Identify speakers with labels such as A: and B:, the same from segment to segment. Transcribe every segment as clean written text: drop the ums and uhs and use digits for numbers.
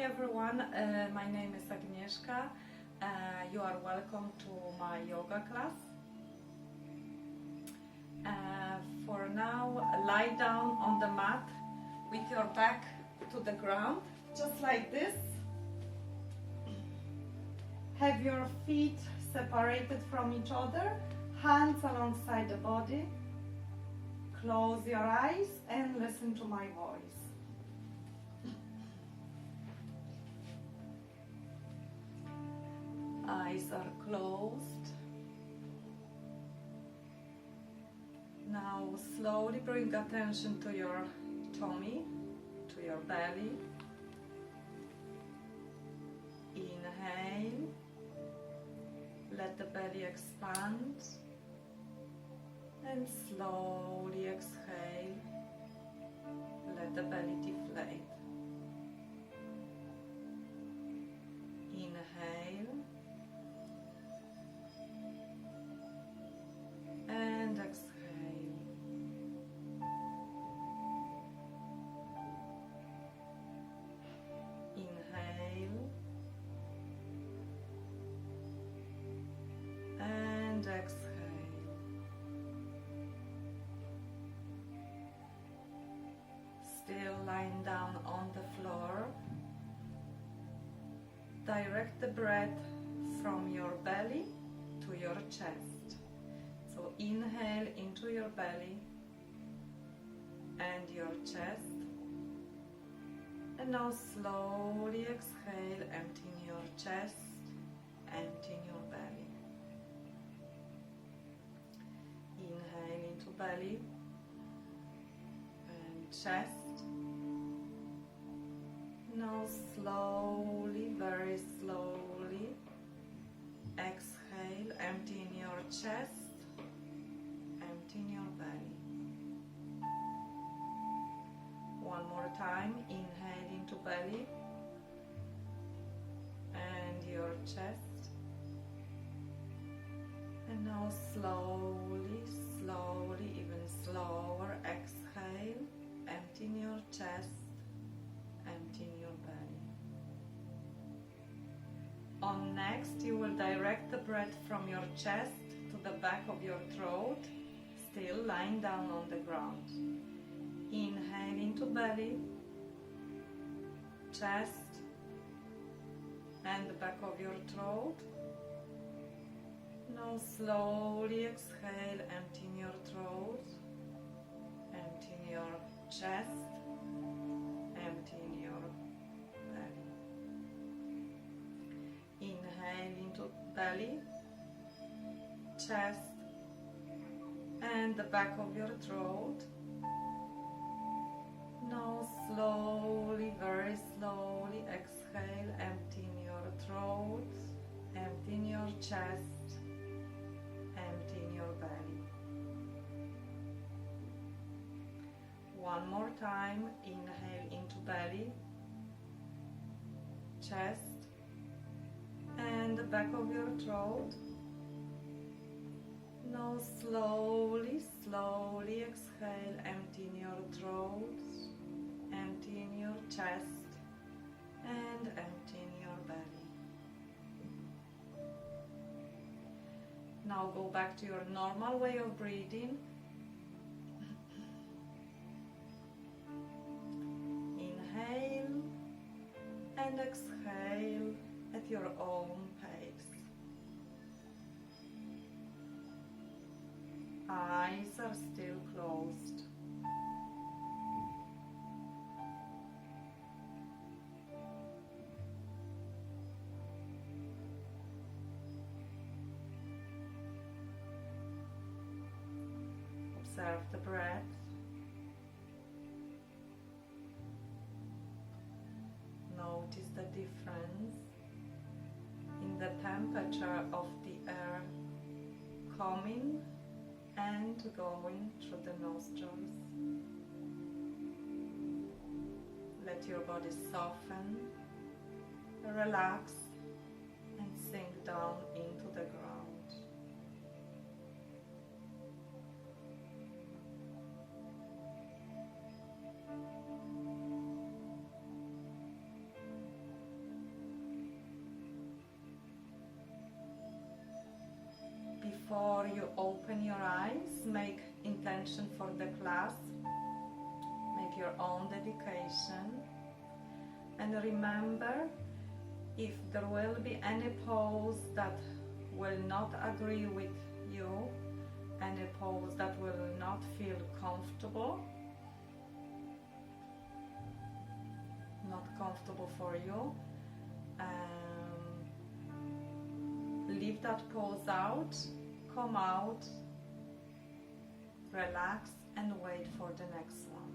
A: everyone, my name is Agnieszka. You are welcome to my yoga class. For now, lie down on the mat with your back to the ground, just like this. Have your feet separated from each other, hands alongside the body. Close your eyes and listen to my voice. Eyes are closed. Now slowly bring attention to your tummy, to your belly. Inhale. Let the belly expand. And slowly exhale. Let the belly deflate. Inhale. And exhale. Inhale. And exhale. Still lying down on the floor. Direct the breath from your belly to your chest. So inhale into your belly and your chest, and now slowly exhale, emptying your chest, emptying your belly. Inhale into belly and chest. Now slowly, very slowly, exhale, emptying your chest, emptying your belly. One more time, inhale into belly and your chest. And now slowly, slowly, even slower, exhale, emptying your chest, emptying your belly. On next, you will direct the breath from your chest to the back of your throat, still lying down on the ground. Inhale into belly, chest, and the back of your throat. Now slowly exhale, emptying your throat, emptying your chest, emptying your belly. Inhale into belly, chest, and the back of your throat. Now slowly, very slowly exhale, emptying your throat, emptying your chest, emptying your belly. One more time, inhale into belly, chest, and the back of your throat. Now slowly, slowly exhale, emptying your throat, emptying your chest, and emptying your belly. Now go back to your normal way of breathing. Inhale and exhale at your own pace. Eyes are still closed. Observe the breath. Notice the difference in the temperature of the air coming and going through the nostrils. Let your body soften, relax, and sink down into the ground. you open your eyes, make intention for the class, make your own dedication, and remember, if there will be any pose that will not agree with you, any pose that will not feel comfortable, not comfortable for you, leave that pose out, come out, relax, and wait for the next one.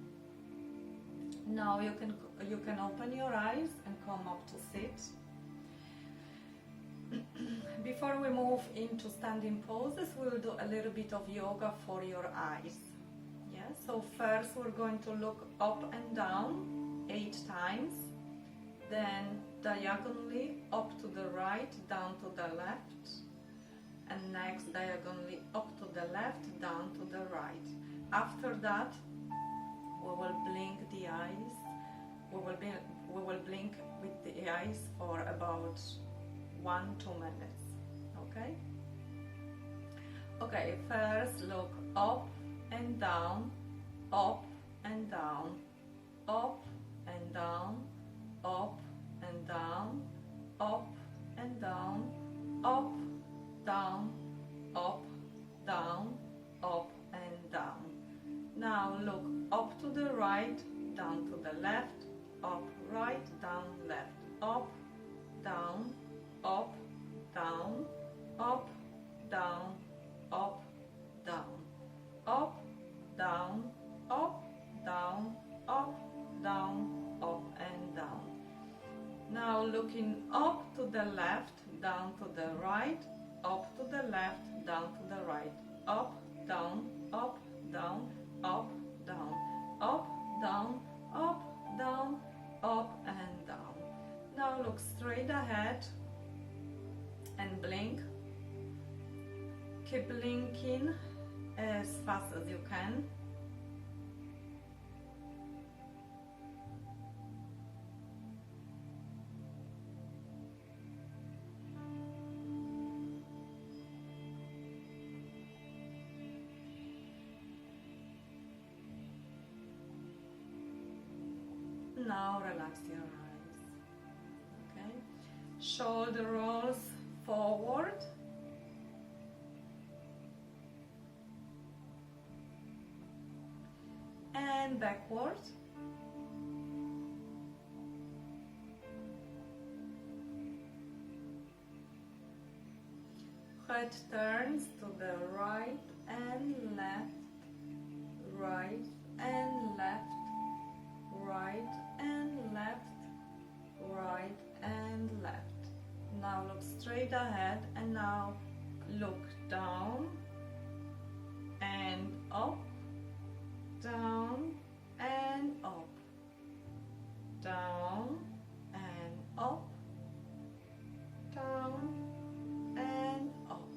A: Now you can open your eyes and come up to sit. Before we move into standing poses, we'll do a little bit of yoga for your eyes. Yeah, so first we're going to look up and down 8 times, then diagonally up to the right, down to the left, and next diagonally up to the left, down to the right. After that, we will blink the eyes. We will blink with the eyes for about 1-2 minutes. Okay? Okay, first look up and down, up and down, up and down, up and down, up and down, up, down, up, down, up and down. Now look up to the right, down to the left, up, right, down, left, up, down, up, down, up, down, up, down, up, down, up, down, up, down, up and down. Now looking up to the left, down to the right, up to the left, down to the right, up, down, up, down, up, down, up, down, up, down, up and down. Now look straight ahead and blink. Keep blinking as fast as you can. Now relax your eyes. Okay? Shoulder rolls forward. And backward. Head turns to the right and left, right and left, right and left, right and left. Now look straight ahead and now look down and up, down and up, down and up, down and up.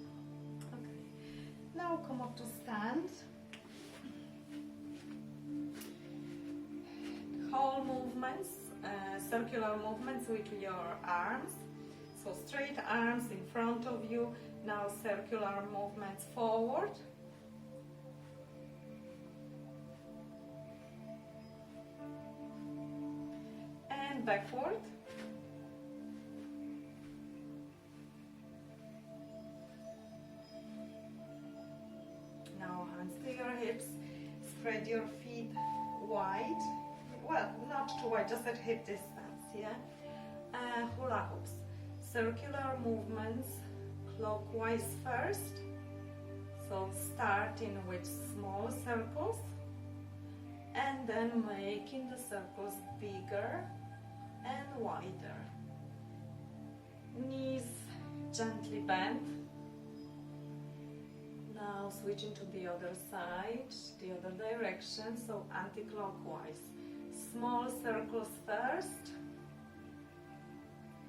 A: Okay. Now come up to stand. Whole movements, circular movements with your arms. So straight arms in front of you. Now circular movements forward. And backward. Now hands to your hips. Spread your feet wide. Well, not too wide, just at hip distance, yeah? Hula hoops. Circular movements, clockwise first. So starting with small circles and then making the circles bigger and wider. Knees gently bent. Now switching to the other side, the other direction, so anti-clockwise. Small circles first,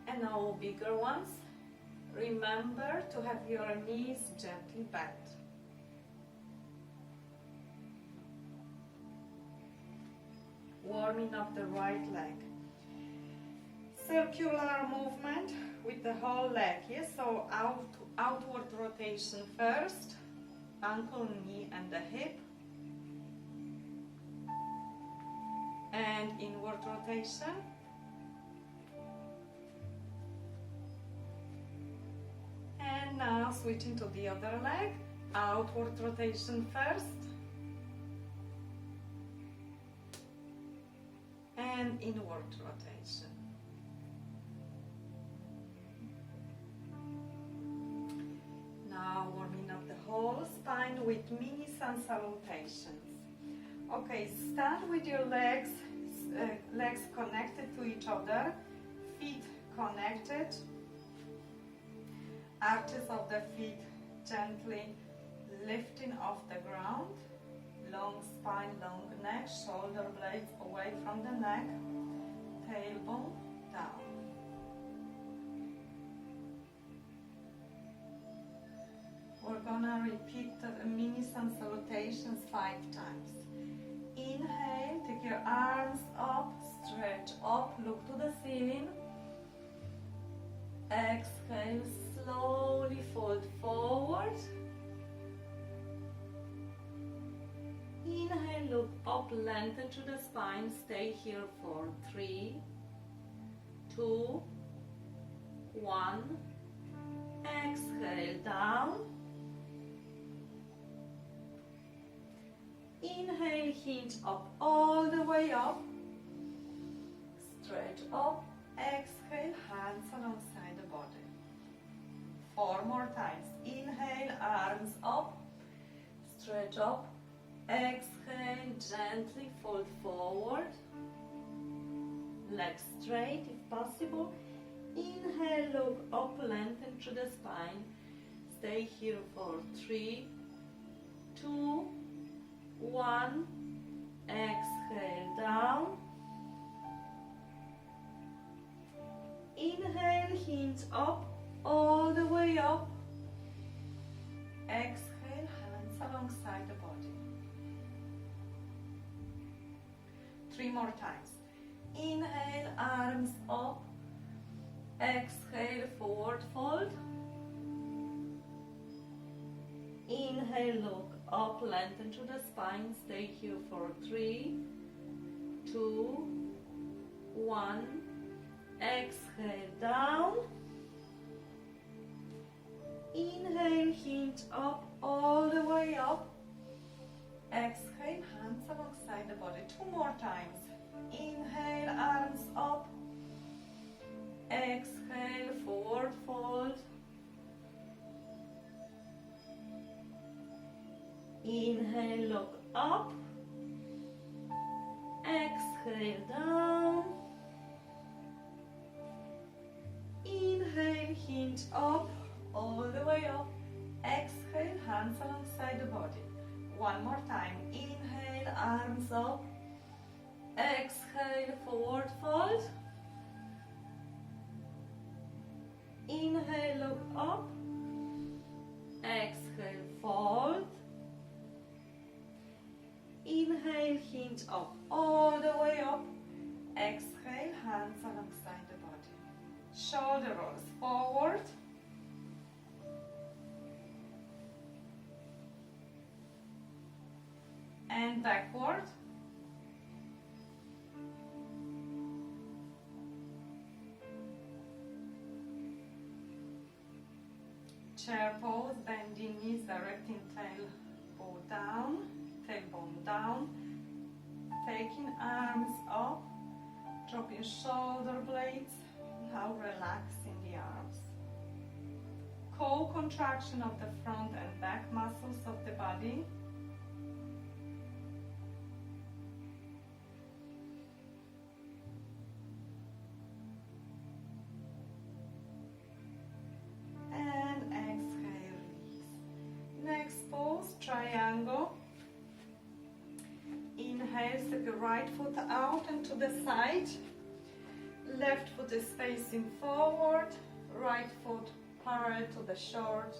A: and now bigger ones. Remember to have your knees gently bent. Warming up the right leg. Circular movement with the whole leg, yes? So outward rotation first, ankle, knee and the hip. And inward rotation. And now switching to the other leg. Outward rotation first. And inward rotation. Now warming up the whole spine with mini sun salutations. Okay, stand with your legs connected to each other, feet connected, arches of the feet gently lifting off the ground, long spine, long neck, shoulder blades away from the neck, tailbone down. We're gonna repeat the mini sun salutations 5 times. Inhale, take your arms up, stretch up, look to the ceiling. Exhale, slowly fold forward. Inhale, look up, lengthen to the spine. Stay here for 3, 2, 1. Exhale, down. Inhale, hinge up all the way up. Stretch up. Exhale, hands alongside the body. 4 more times. Inhale, arms up. Stretch up. Exhale, gently fold forward. Legs straight if possible. Inhale, look up, lengthen through the spine. Stay here for 3, 2, 1. Exhale, down. Inhale, hinge up, all the way up. Exhale, hands alongside the body. 3 more times. Inhale, arms up. Exhale, forward fold. Inhale, look up, lengthen to the spine. Stay here for 3, 2, 1. Exhale, down. Inhale, hinge up, all the way up. Exhale, hands alongside the body. 2 more times. Inhale, arms up. Exhale, forward fold. Inhale, look up. Exhale, down. Inhale, hinge up, all the way up. Exhale, hands alongside the body. 1 more time. Inhale, arms up. Exhale, forward fold. Inhale, look up. Exhale, fold. Inhale, hinge up, all the way up. Exhale, hands alongside the body. Shoulder rolls forward. And backward. Chair pose, bending knees, directing tailbone down. Taking arms up, dropping shoulder blades. Now relaxing the arms. Co-contraction of the front and back muscles of the body. And exhale, release. Next pose, triangle. Inhale, step your right foot out and to the side. Left foot is facing forward. Right foot parallel to the short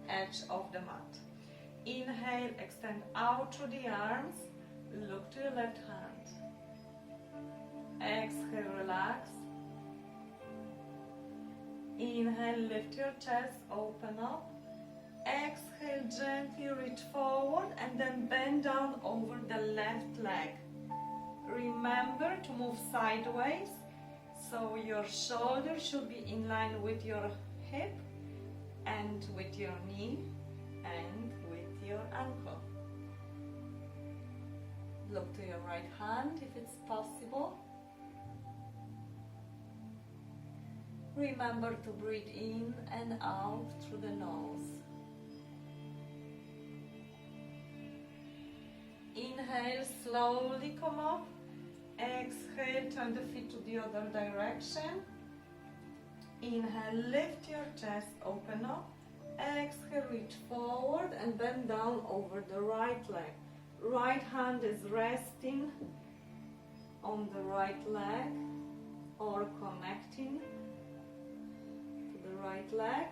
A: edge of the mat. Inhale, extend out through the arms. Look to your left hand. Exhale, relax. Inhale, lift your chest, open up. Exhale. Exhale, gently reach forward and then bend down over the left leg. Remember to move sideways, so your shoulder should be in line with your hip and with your knee and with your ankle. Look to your right hand if it's possible. Remember to breathe in and out through the nose. Inhale, slowly come up. Exhale, turn the feet to the other direction. Inhale, lift your chest, open up. Exhale, reach forward and bend down over the right leg. Right hand is resting on the right leg or connecting to the right leg.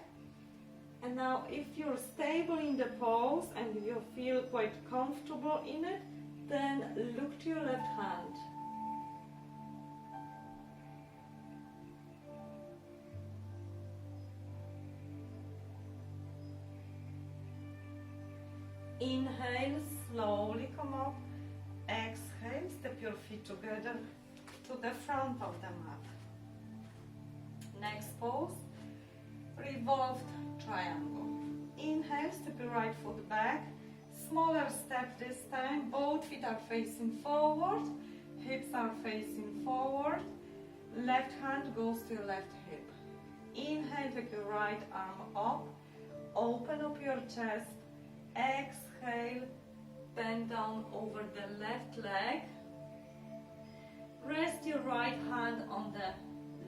A: And now if you're stable in the pose and you feel quite comfortable in it, then look to your left hand. Inhale, slowly come up. Exhale, step your feet together to the front of the mat. Next pose, revolved triangle. Inhale, step your right foot back. Smaller step this time. Both feet are facing forward. Hips are facing forward. Left hand goes to your left hip. Inhale, take your right arm up. Open up your chest. Exhale, bend down over the left leg. Rest your right hand on the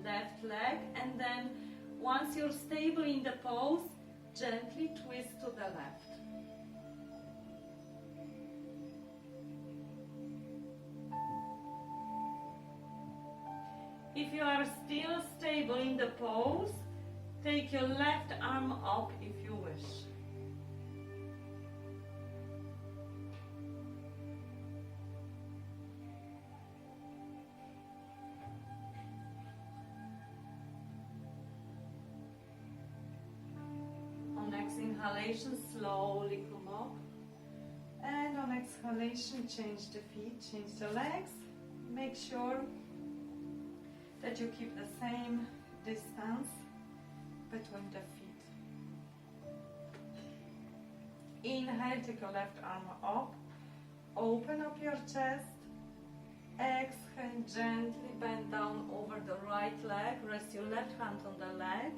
A: left leg, and then once you're stable in the pose, gently twist to the left. If you are still stable in the pose, take your left arm up if you wish. Inhalation, slowly come up, and on exhalation, change the feet, change the legs. Make sure that you keep the same distance between the feet. Inhale, take your left arm up, open up your chest. Exhale, gently bend down over the right leg, rest your left hand on the leg,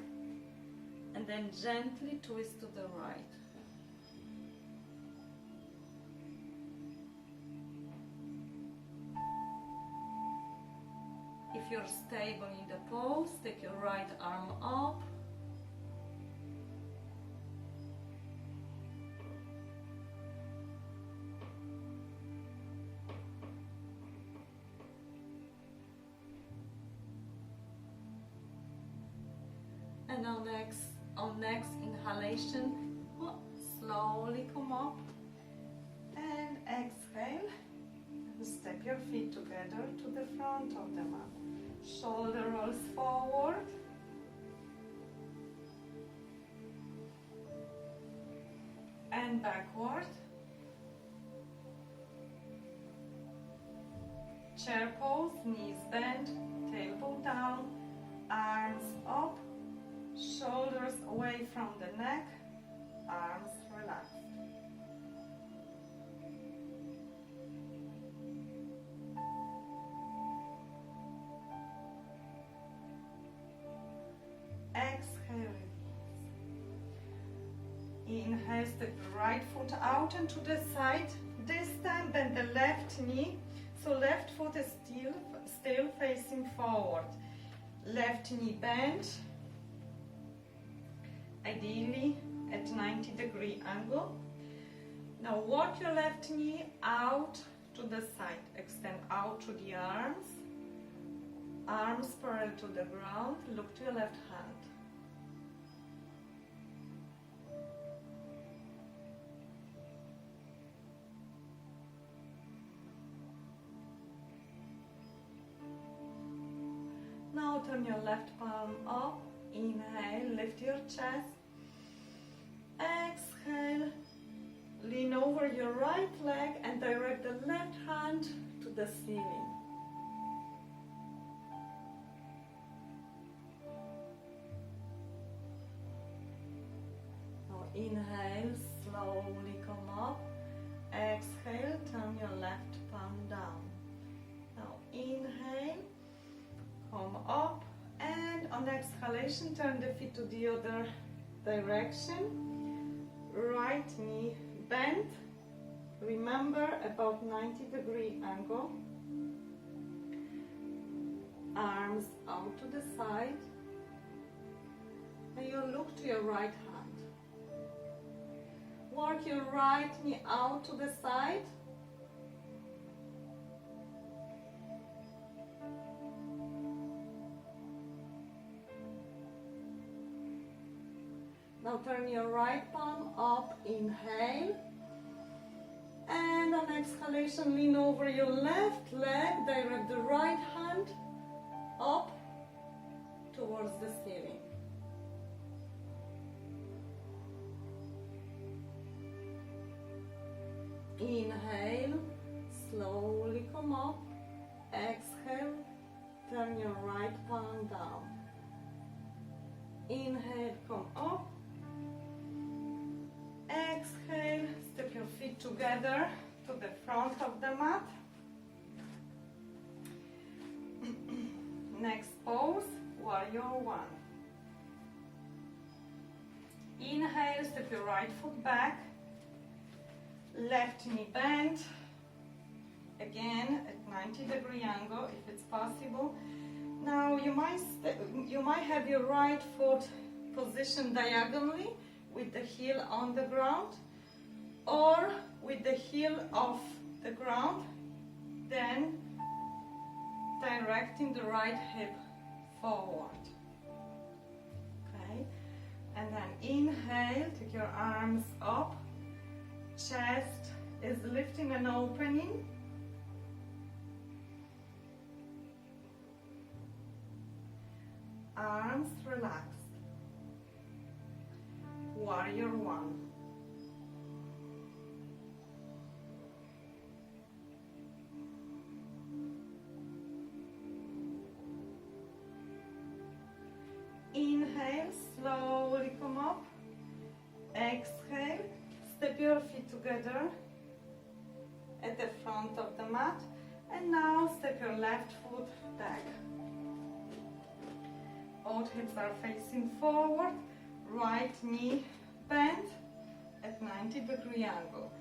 A: and then gently twist to the right. If you're stable in the pose, take your right arm up. And on next inhalation, slowly come up and exhale. Step your feet together to the front of the mat. Shoulder rolls forward. And backward. Chair pose, knees bent, tailbone down, arms up. Shoulders away from the neck, arms relaxed. Exhale, release. Inhale, step the right foot out and to the side. This time bend the left knee, so left foot is still facing forward. Left knee bent. Ideally at 90-degree angle. Now walk your left knee out to the side. Extend out to the arms. Arms parallel to the ground. Look to your left hand. Now turn your left palm up. Inhale, lift your chest. Exhale, lean over your right leg and direct the left hand to the ceiling. Now inhale, slowly come up. Exhale, turn your left palm down. Now inhale, come up, and on exhalation turn the feet to the other direction. Right knee bent. Remember, about 90-degree angle. Arms out to the side. And you look to your right hand. Work your right knee out to the side. Now turn your right palm up, inhale. And on exhalation, lean over your left leg, direct the right hand up towards the ceiling. Inhale, slowly come up. Exhale, turn your right palm down. Inhale, come up. Exhale, step your feet together to the front of the mat. Next pose, warrior one. Inhale, step your right foot back. Left knee bent. Again at 90-degree angle if it's possible. Now you might have your right foot positioned diagonally with the heel on the ground, or with the heel off the ground, then directing the right hip forward. Okay, and then inhale, take your arms up, chest is lifting and opening. Arms relaxed. Warrior one. Inhale, slowly come up. Exhale, step your feet together at the front of the mat. And now step your left foot back. Both hips are facing forward. Right knee bent at 90-degree angle.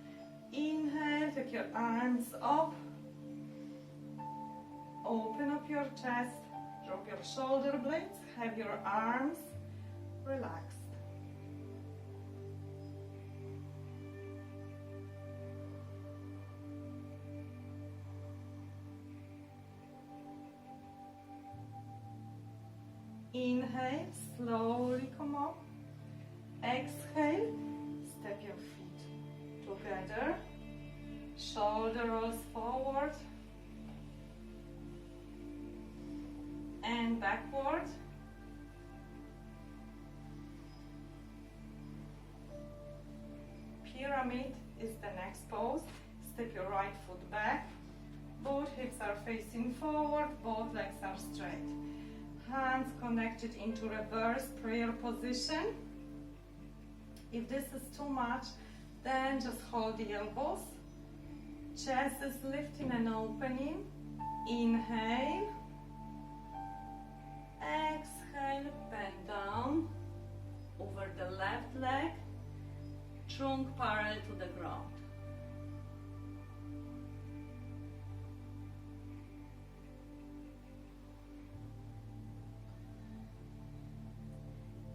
A: Inhale, take your arms up. Open up your chest. Drop your shoulder blades. Have your arms relaxed. Inhale, slowly come up. Exhale, step your feet together. Shoulder rolls forward and backward. Pyramid is the next pose. Step your right foot back. Both hips are facing forward, both legs are straight. Hands connected into reverse prayer position. If this is too much, then just hold the elbows. Chest is lifting and opening. Inhale. Exhale, bend down over the left leg. Trunk parallel to the ground.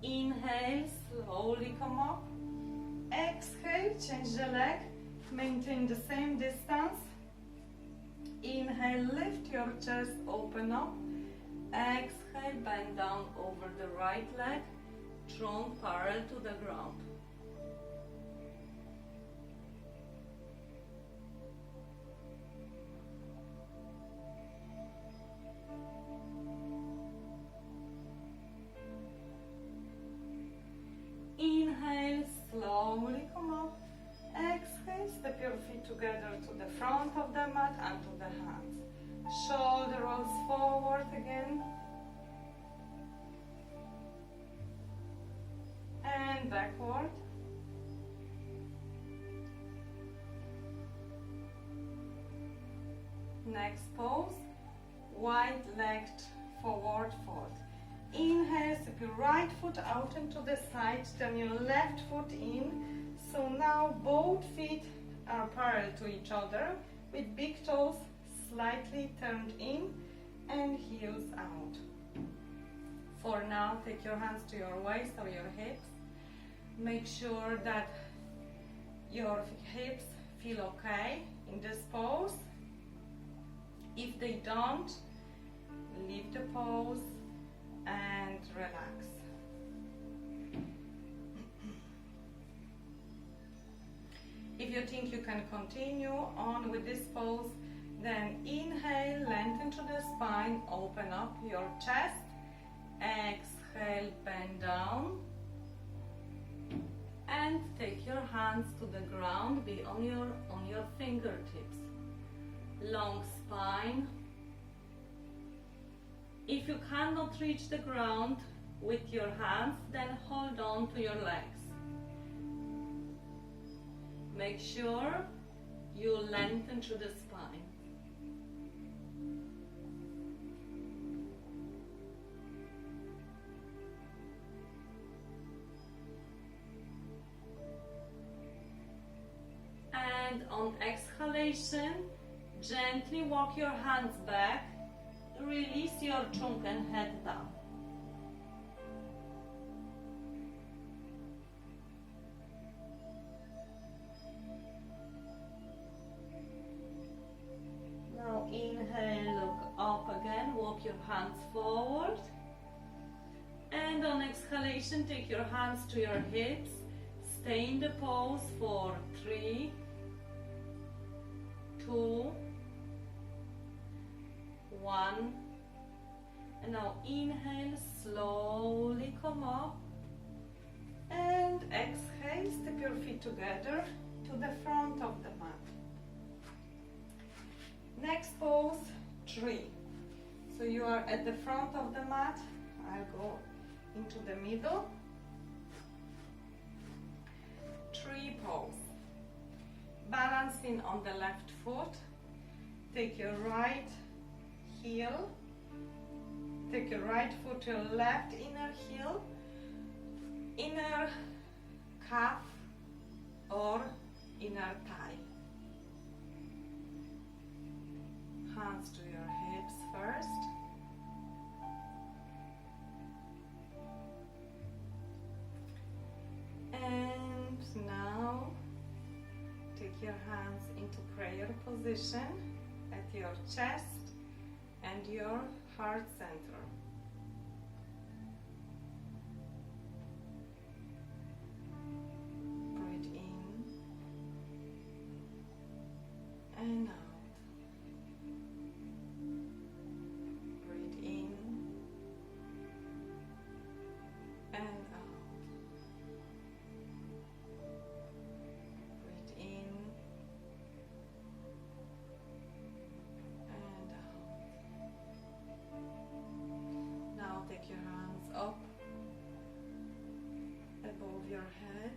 A: Inhale, slowly come up. Exhale, change the leg. Maintain the same distance. Inhale, lift your chest, open up. Exhale, bend down over the right leg. Trunk parallel to the ground. Inhale, slowly come up. Exhale. exhale, step your feet together to the front of the mat and to the hands. Shoulder rolls forward again. And backward. Next pose, wide-legged forward fold. Inhale, step your right foot out into the side, turn your left foot in. So now both feet are parallel to each other with big toes slightly turned in and heels out. For now, take your hands to your waist or your hips. Make sure that your hips feel okay in this pose. If they don't, leave the pose and relax. If you think you can continue on with this pose, then inhale, lengthen to the spine, open up your chest. Exhale, bend down. And take your hands to the ground, be on your fingertips. Long spine. If you cannot reach the ground with your hands, then hold on to your legs. Make sure you lengthen through the spine. And on exhalation, gently walk your hands back. Release your trunk and head down. Now inhale, look up again, walk your hands forward. And on exhalation, take your hands to your hips. Stay in the pose for 3, 2, 1. And now inhale, slowly come up. And exhale, step your feet together to the front of the mat. Next pose, tree. So you are at the front of the mat. I'll go into the middle. Tree pose. Balancing on the left foot. Take your right heel. Take your right foot to your left inner heel, inner calf or inner thigh. Hands to your hips first. And now take your hands into prayer position at your chest and your heart center. Breathe in and out. Breathe in and out. Breathe in and out. Now take your hands up above your head.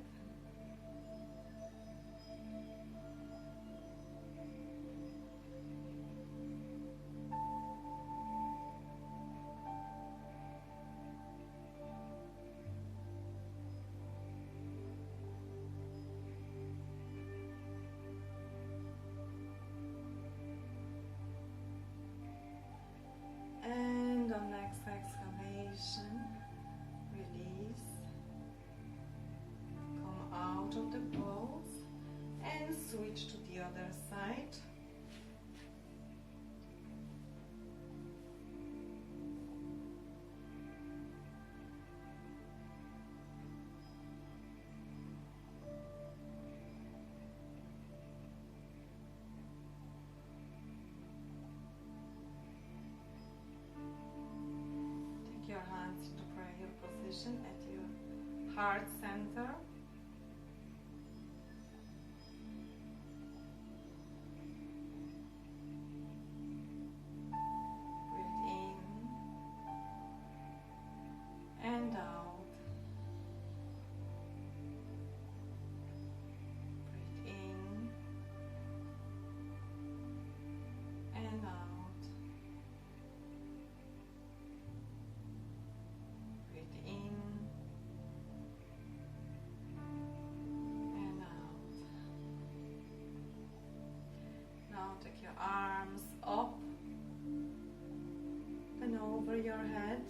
A: And on next exhalation, release. Come out of the pose and switch to the other side. Your hands into prayer position at your heart center. take your arms up and over your head.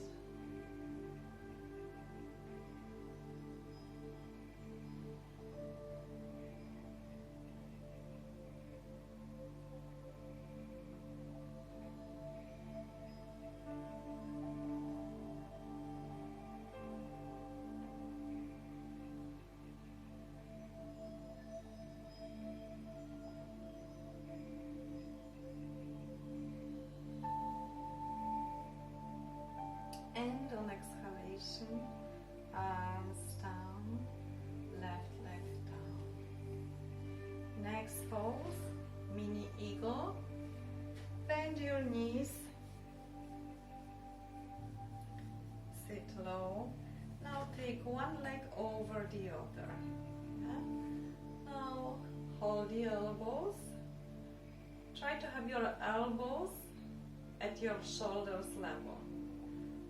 A: And on exhalation, arms down, left leg down. Next pose, mini eagle. Bend your knees. Sit low. Now take one leg over the other. Yeah? Now hold the elbows. Try to have your elbows at your shoulders level.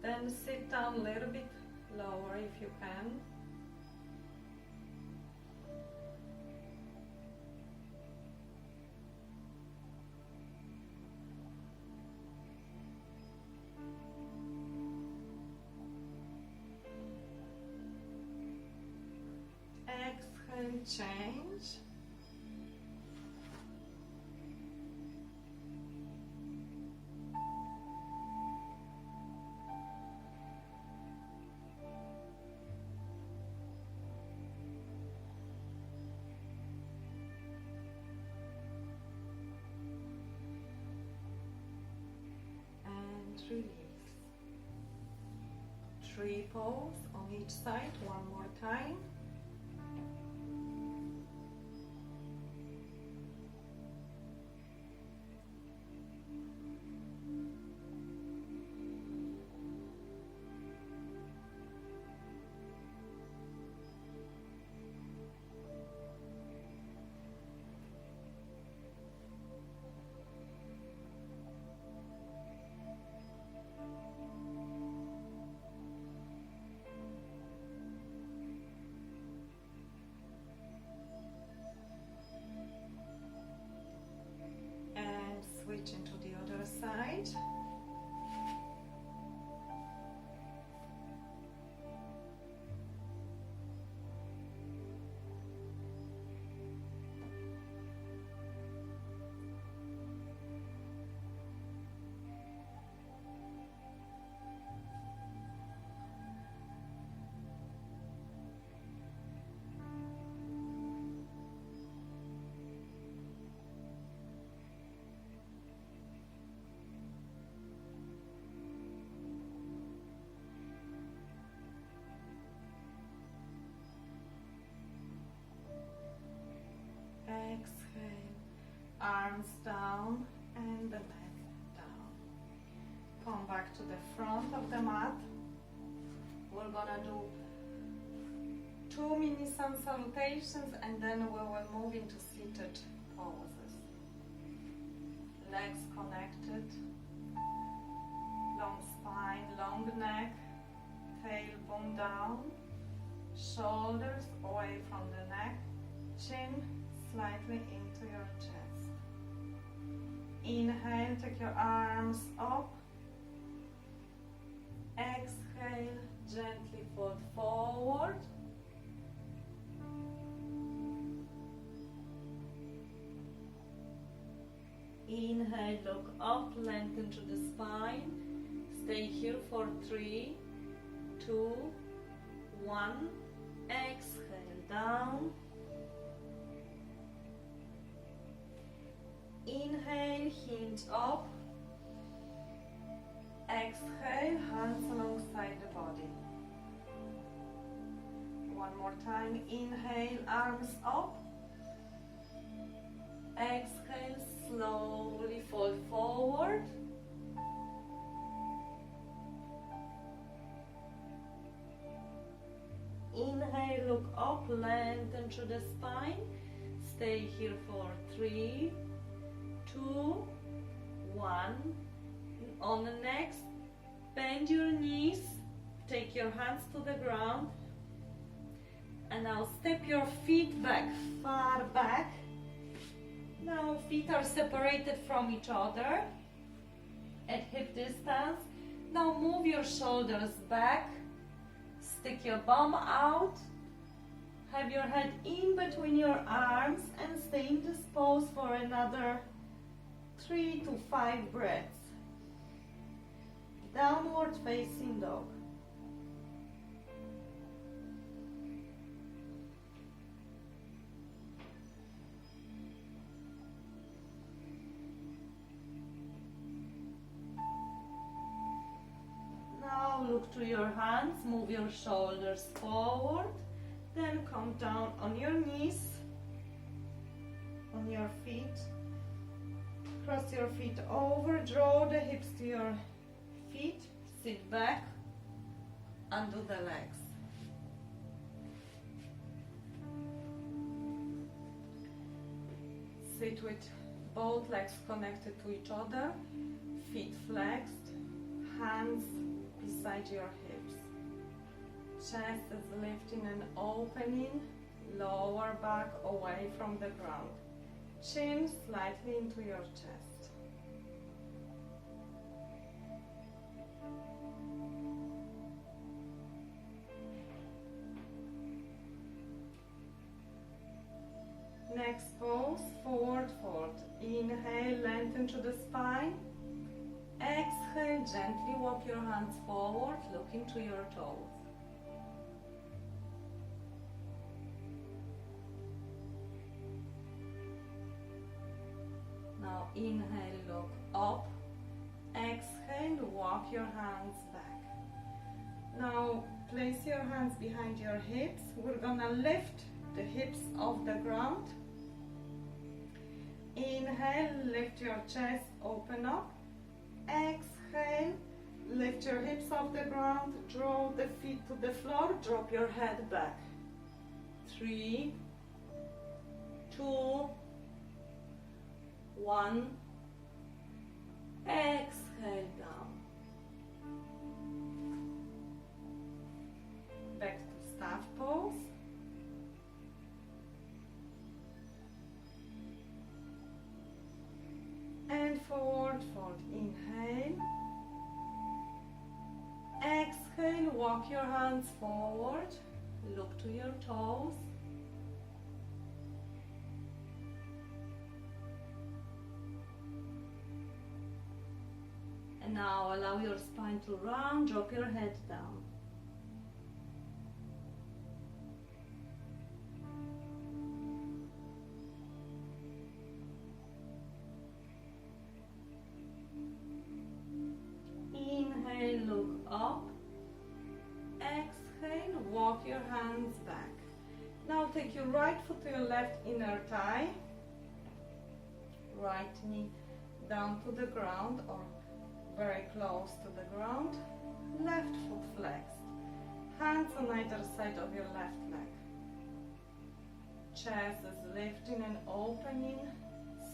A: Then sit down a little bit lower if you can. Exhale, change. Release. Tree pose on each side, one more time. Switch into the other side. Exhale, arms down and the leg down. Come back to the front of the mat. We're gonna do 2 mini sun salutations and then we will move into seated poses. Legs connected, long spine, long neck, tailbone down, shoulders away from the neck, chin slightly into your chest. Inhale, take your arms up. Exhale, gently fold forward. Inhale, look up, lengthen through the spine. Stay here for 3, 2, 1. Exhale, down. Inhale, hinge up. Exhale, hands alongside the body. One more time. Inhale, arms up. Exhale, slowly fold forward. Inhale, look up, lengthen through the spine. Stay here for 3, 2, 1. On the next, bend your knees, take your hands to the ground, and now step your feet back, far back. Now feet are separated from each other at hip distance. Now move your shoulders back, stick your bum out, have your head in between your arms and stay in this pose for another 3 to 5 breaths. Downward facing dog. Now look to your hands, move your shoulders forward, then come down on your knees, on your feet. Cross your feet over, draw the hips to your feet, sit back, undo the legs. Sit with both legs connected to each other, feet flexed, hands beside your hips. Chest is lifting and opening, lower back away from the ground. Chin slightly into your chest. Next pose, forward fold. Inhale, lengthen through the spine. Exhale, gently walk your hands forward, looking to your toes. Now inhale, look up. Exhale, walk your hands back. Now place your hands behind your hips. We're gonna lift the hips off the ground. Inhale, lift your chest, open up. Exhale, lift your hips off the ground, draw the feet to the floor, drop your head back. 3, 2, 1. Exhale down. Back to staff pose. And forward fold. Inhale. Exhale, walk your hands forward. Look to your toes. And now allow your spine to round, drop your head down. Inhale, look up. Exhale, walk your hands back. Now take your right foot to your left inner thigh. Right knee down to the ground or very close to the ground. Left foot flexed. Hands on either side of your left leg. Chest is lifting and opening.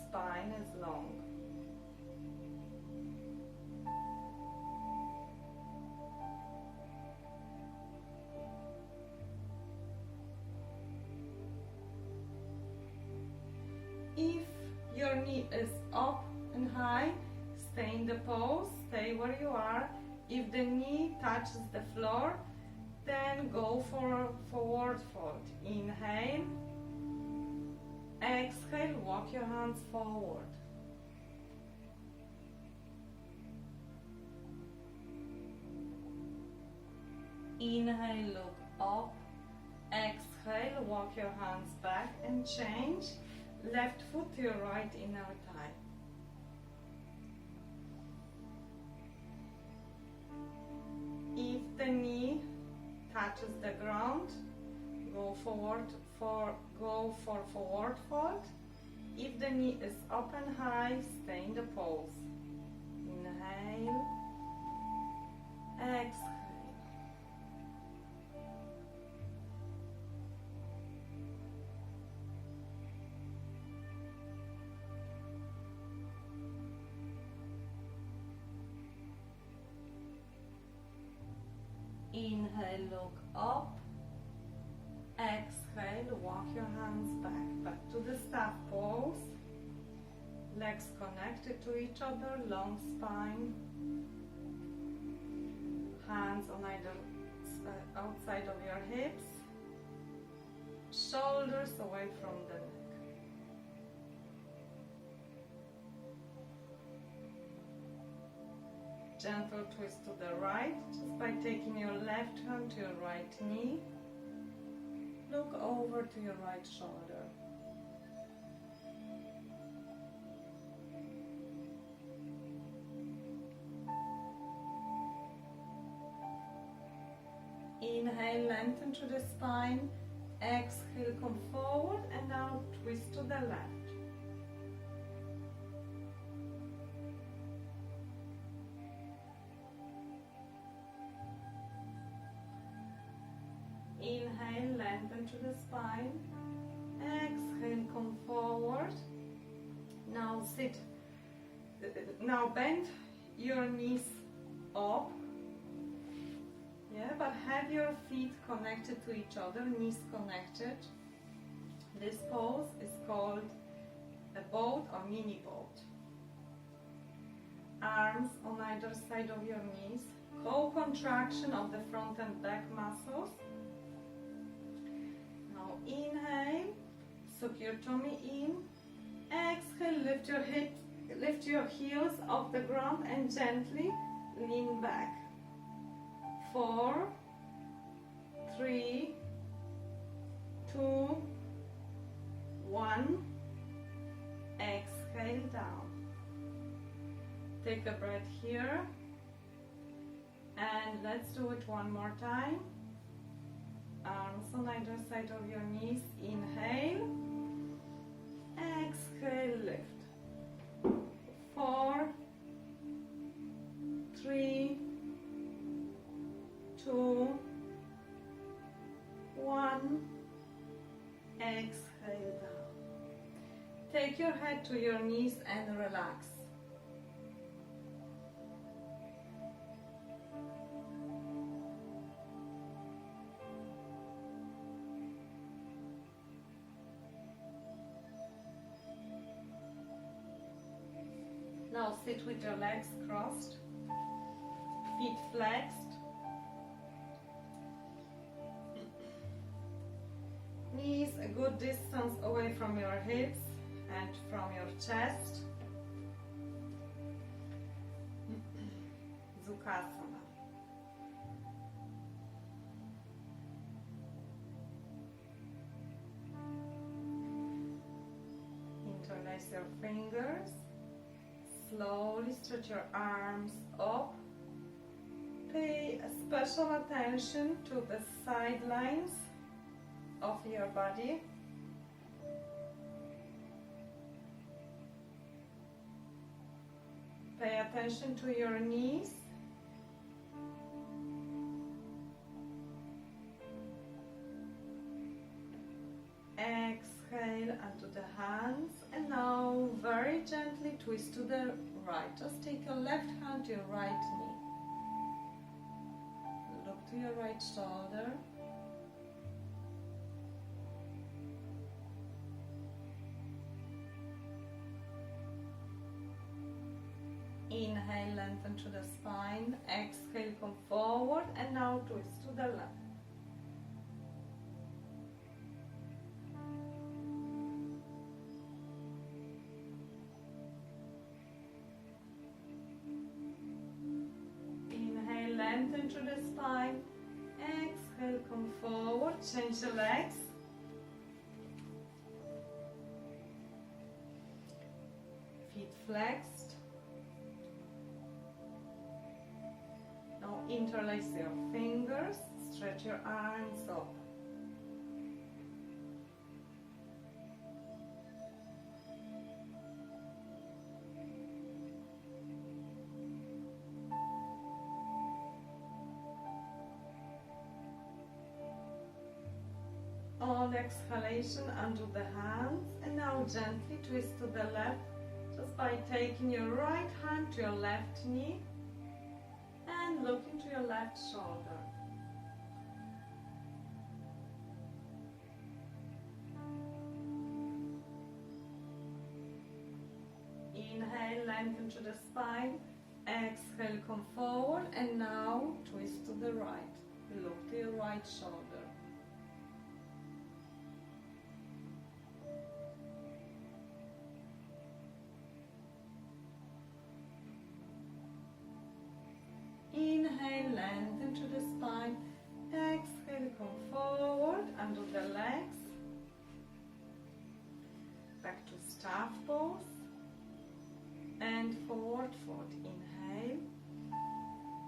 A: Spine is long. If your knee is up and high, stay in the pose, stay where you are. If the knee touches the floor, then go for a forward fold. Inhale. Exhale, walk your hands forward. Inhale, look up. Exhale, walk your hands back and change. Left foot to your right inner thigh. If the knee touches the ground, go for forward fold. If the knee is up and high, stay in the pose. Inhale, exhale. Inhale, look up. Exhale, walk your hands back. Back to the staff pose. Legs connected to each other, long spine. Hands on either outside of your hips. Shoulders away from the neck. Gentle twist to the right, just by taking your left hand to your right knee. Look over to your right shoulder. Inhale, lengthen through the spine. Exhale, come forward and now twist to the left. Inhale, lengthen through the spine. Exhale, come forward. Now sit. Now bend your knees up. Yeah, but have your feet connected to each other, knees connected. This pose is called a boat or mini boat. Arms on either side of your knees. Co-contraction of the front and back muscles. Now inhale, suck your tummy in. Exhale, lift your heels off the ground and gently lean back. 4, 3, 2, 1. Exhale down. Take a breath here. And let's do it one more time. Arms on either side of your knees. Inhale. Exhale, lift. 4, 3, 2, 1. Exhale down. Take your head to your knees and relax. Now sit with your legs crossed, feet flexed. Knees a good distance away from your hips and from your chest. Sukhasana. Interlace your fingers. Slowly stretch your arms up. Pay special attention to the sidelines of your body. Pay attention to your knees. Exhale onto the hands, and now very gently twist to the right. Just take your left hand to your right knee. Look to your right shoulder. Inhale, lengthen through the spine. Exhale, come forward, and now twist to the left. Inhale, lengthen through the spine. Exhale, come forward. Change the legs. Feet flexed. Now interlace your fingers, stretch your arms up. On exhalation, undo the hands, and now gently twist to the left, just by taking your right hand to your left knee and look into your left shoulder. lengthen to the spine. Exhale, come forward, and now twist to the right. Look to your right shoulder. Inhale, lengthen to the spine. Exhale, come forward, under the legs. Back to staff pose. And forward fold. Inhale.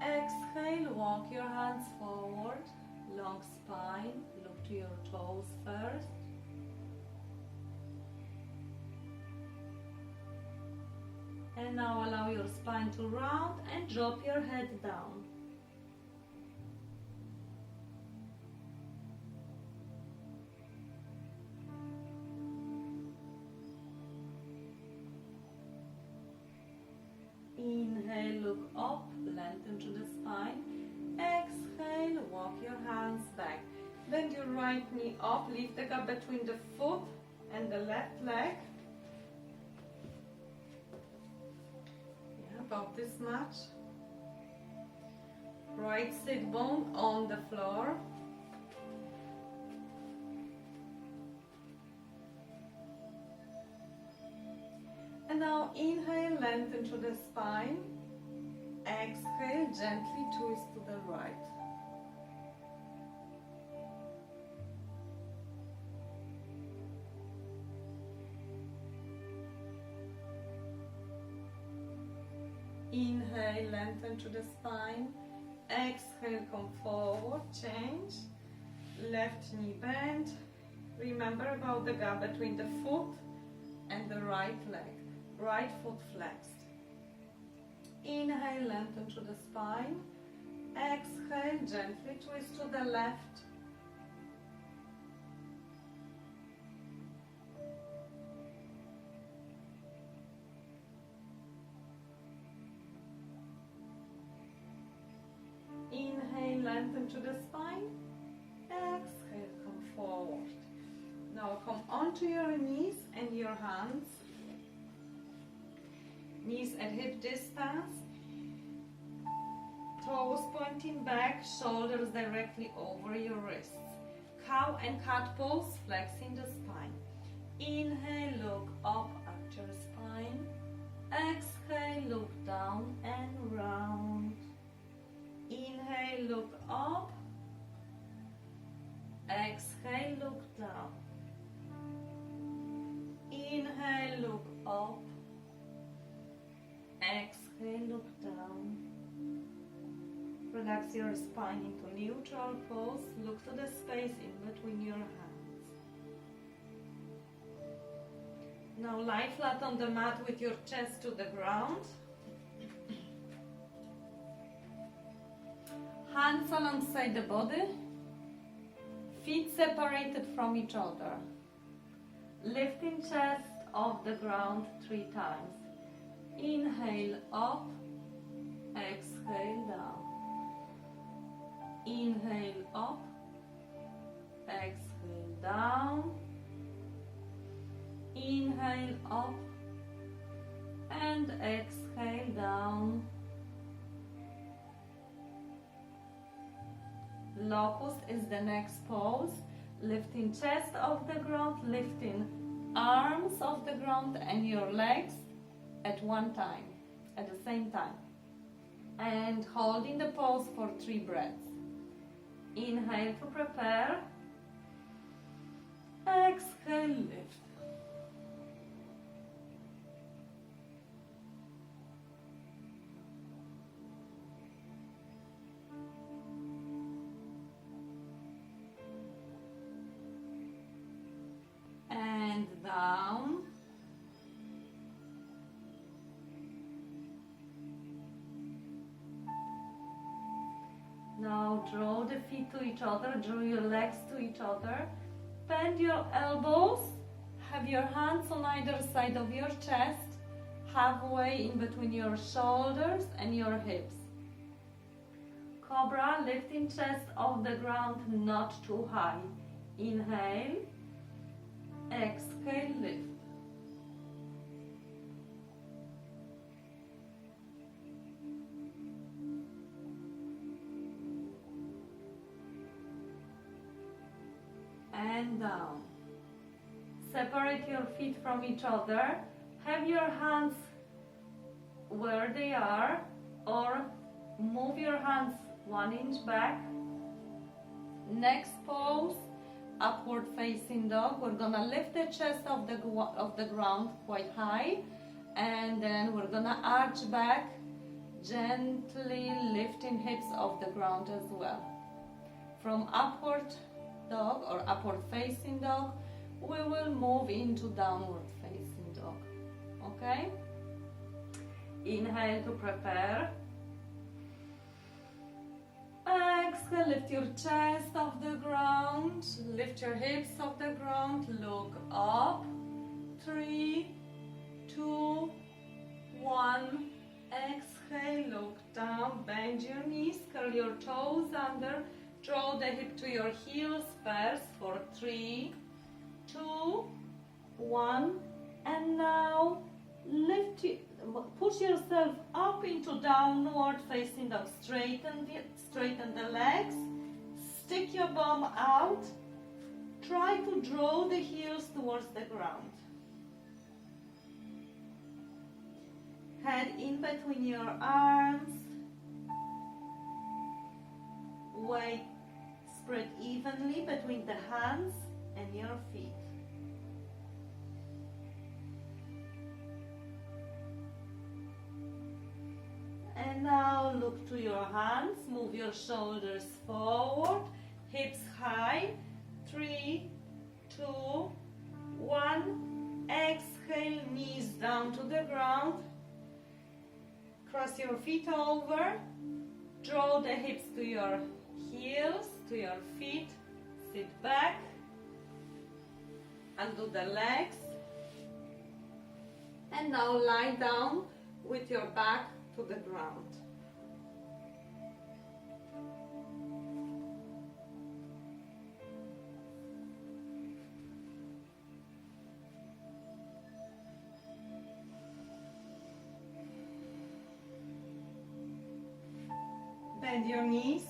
A: Exhale, walk your hands forward. Long spine. Look to your toes first. And now allow your spine to round and drop your head down. Inhale, look up, lengthen to the spine. Exhale, walk your hands back. Bend your right knee up, lift the gap between the foot and the left leg. About this much. Right sit bone on the floor. And now inhale, lengthen to the spine. Exhale, gently twist to the right. Inhale, lengthen to the spine. Exhale, come forward, change. Left knee bend. Remember about the gap between the foot and the right leg. Right foot flexed. Inhale, lengthen to the spine. Exhale, gently twist to the left. Inhale, lengthen to the spine. Exhale, come forward. Now come onto your knees and your hands. Knees at hip distance. Toes pointing back, shoulders directly over your wrists. Cow and cat pose, flexing the spine. Inhale, look up at your spine. Exhale, look down and round. Inhale, look up. Exhale, look down. Inhale, look up. Exhale, look down. Relax your spine into neutral pose. Look to the space in between your hands. Now lie flat on the mat with your chest to the ground. Hands alongside the body. Feet separated from each other. Lifting chest off the ground 3 times. Inhale up, exhale down. Inhale up, exhale down. Inhale up and exhale down. Locust is the next pose. Lifting chest off the ground, lifting arms off the ground and your legs at one time, at the same time. And holding the pose for 3 breaths. Inhale to prepare. Exhale, lift. And down. Now draw the feet to each other, draw your legs to each other. Bend your elbows, have your hands on either side of your chest, halfway in between your shoulders and your hips. Cobra, lifting chest off the ground, not too high. Inhale, exhale, lift. and down. Separate your feet from each other. Have your hands where they are, or move your hands 1 inch back. Next pose, upward facing dog. We're gonna lift the chest off the ground quite high, and then we're gonna arch back, gently lifting hips off the ground as well. From upward dog or upward facing dog, we will move into downward facing dog. Okay? Inhale to prepare. Exhale, lift your chest off the ground, lift your hips off the ground, look up. 3, 2, 1. Exhale, look down, bend your knees, curl your toes under, draw the hip to your heels first for 3, 2, 1, and now push yourself up into downward facing dog. Straighten the legs, stick your bum out, try to draw the heels towards the ground. Head in between your arms, weight spread evenly between the hands and your feet. And now look to your hands, move your shoulders forward, hips high. 3, 2, 1. Exhale, knees down to the ground. Cross your feet over, draw the hips to your heels, to your feet, sit back, undo the legs, and now lie down with your back to the ground. Bend your knees.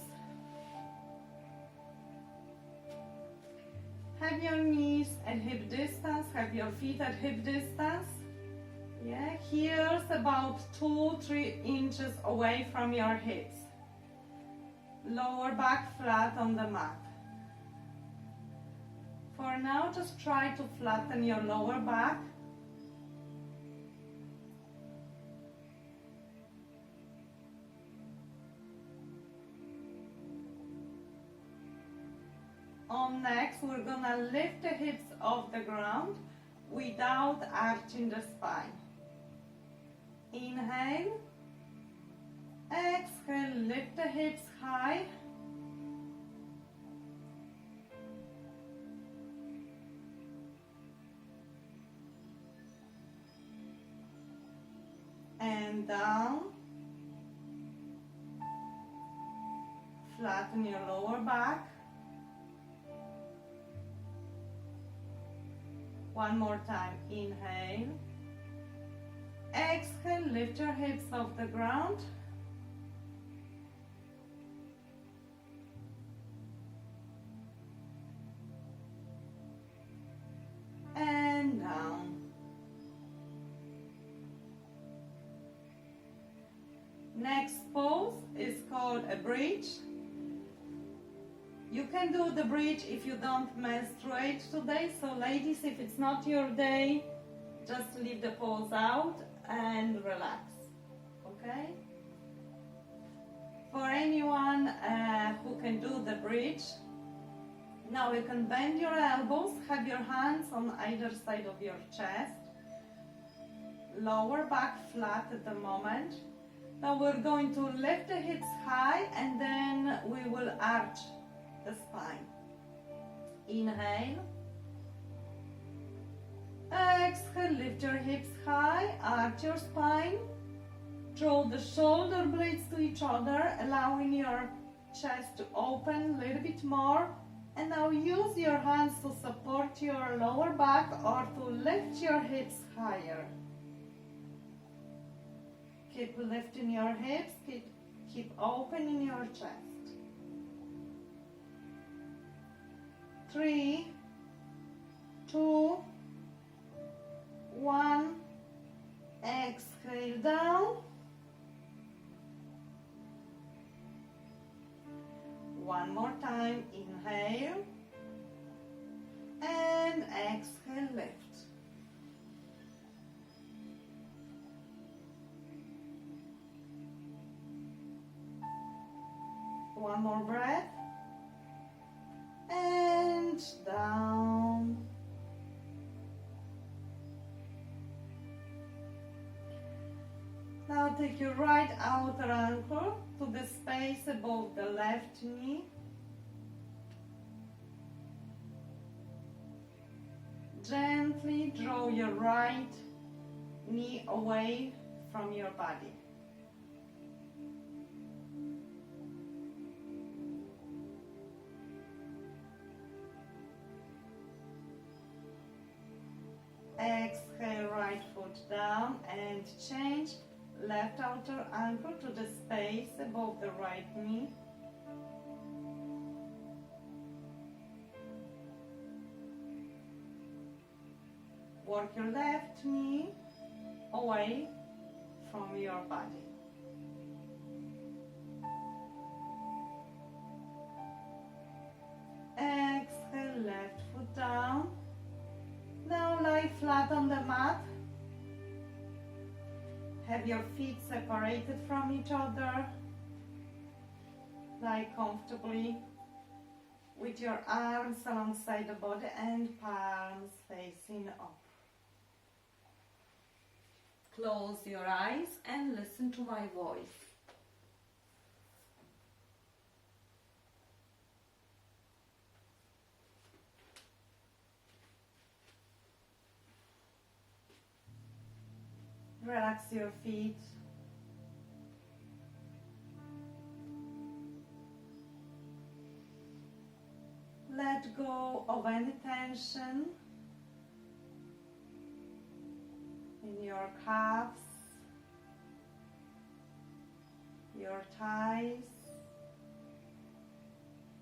A: Have your knees at hip distance, have your feet at hip distance. Yeah, heels about 2-3 inches away from your hips. Lower back flat on the mat. For now, just try to flatten your lower back. On next, we're gonna lift the hips off the ground without arching the spine. Inhale, exhale, lift the hips high. And down. Flatten your lower back. One more time, inhale. Exhale, lift your hips off the ground. And down. Next pose is called a bridge. You can do the bridge if you don't menstruate today. So ladies, if it's not your day, just leave the pose out and relax, okay? For anyone who can do the bridge, now you can bend your elbows, have your hands on either side of your chest, lower back flat at the moment. Now we're going to lift the hips high and then we will arch the spine. Inhale. Exhale, lift your hips high, arch your spine, draw the shoulder blades to each other, allowing your chest to open a little bit more. And now use your hands to support your lower back or to lift your hips higher. Keep lifting your hips, keep opening your chest. 3, 2, 1. Exhale down. One more time, inhale and exhale, lift. One more breath and down. Now take your right outer ankle to the space above the left knee. Gently draw your right knee away from your body. Exhale, right foot down and change left outer ankle to the space above the right knee. Work your left knee away from your body. Exhale, left foot down. Now lie flat on the mat. Have your feet separated from each other. Lie comfortably with your arms alongside the body and palms facing up. Close your eyes and listen to my voice. Relax your feet. Let go of any tension in your calves, your thighs,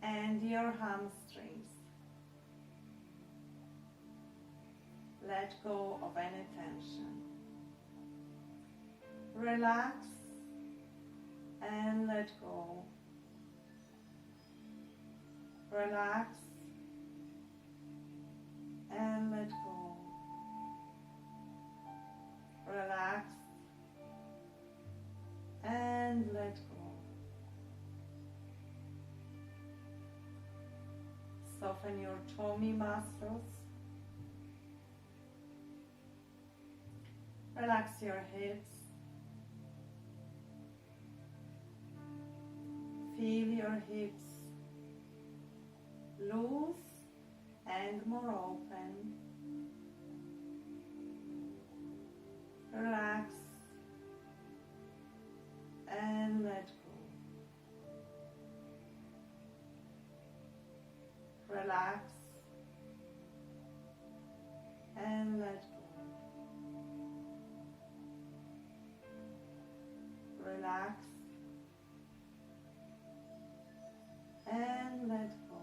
A: and your hamstrings. Let go of any tension. Relax and let go. Relax and let go. Relax and let go. Soften your tummy muscles. Relax your hips. Feel your hips loose and more open. Relax and let go. Relax and let go. Relax and let go.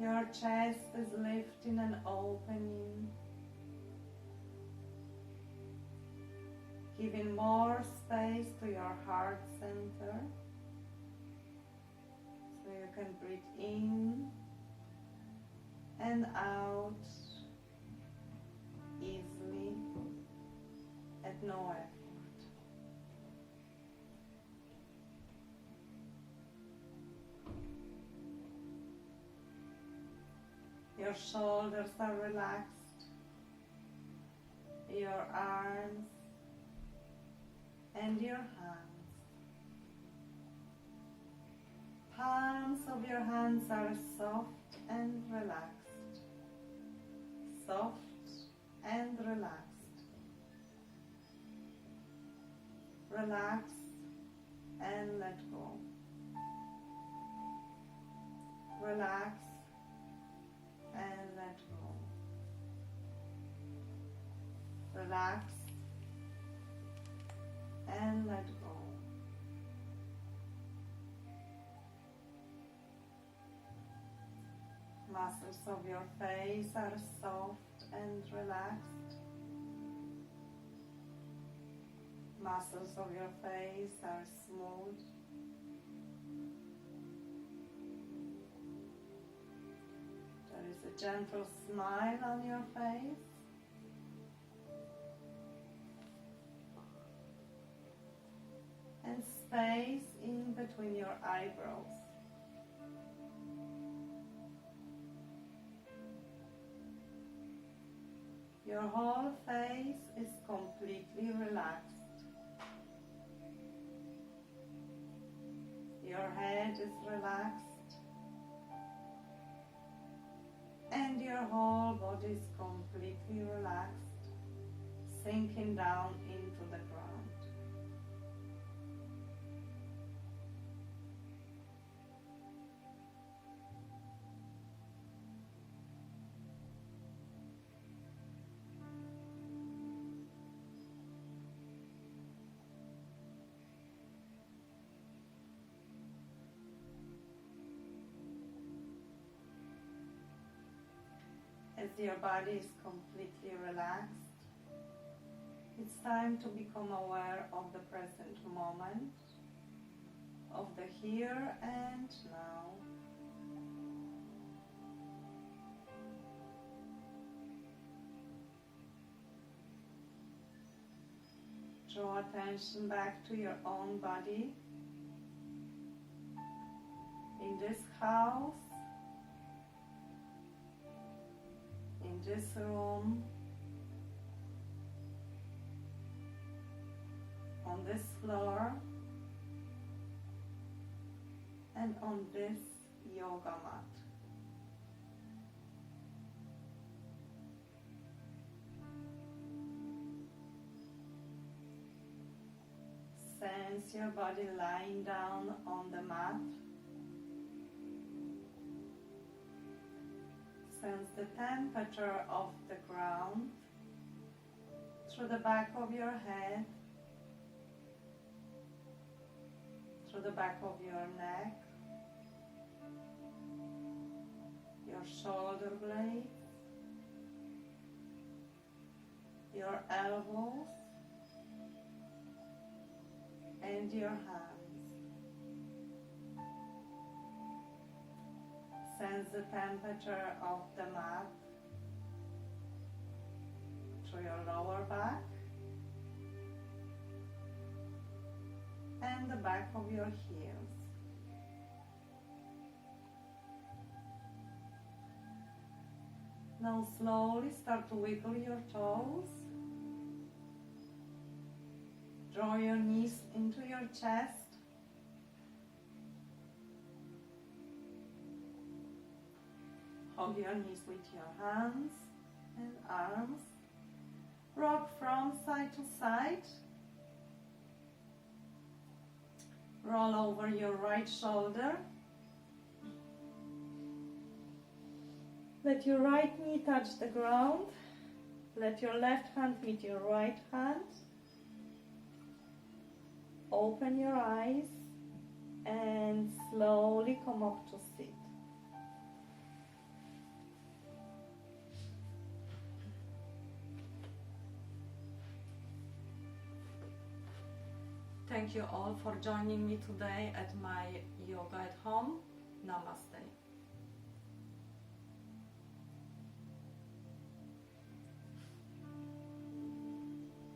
A: Your chest is lifting and opening, giving more space to your heart center, so you can breathe in and out easily at no effort. Your shoulders are relaxed, your arms and your hands. Palms of your hands are soft and relaxed. Soft and relaxed. Relax and let go. Relax and let go. Relax and let go.
B: Muscles of your face are soft and relaxed. Muscles of your face are smooth. There is a gentle smile on your face. And space in between your eyebrows. Your whole face is completely relaxed. Your head is relaxed. And your whole body is completely relaxed, sinking down into the ground. As your body is completely relaxed, it's time to become aware of the present moment, of the here and now. Draw attention back to your own body. In this house, in this room, on this floor, and on this yoga mat. Sense your body lying down on the mat. Sense the temperature of the ground through the back of your head, through the back of your neck, your shoulder blades, your elbows, and your hands. Sense the temperature of the mat through your lower back and the back of your heels. Now slowly start to wiggle your toes. Draw your knees into your chest. Hug your knees with your hands and arms. Rock from side to side. Roll over your right shoulder. Let your right knee touch the ground. Let your left hand meet your right hand. Open your eyes and slowly come up to sit.
A: Thank you all for joining me today at my yoga at home. Namaste.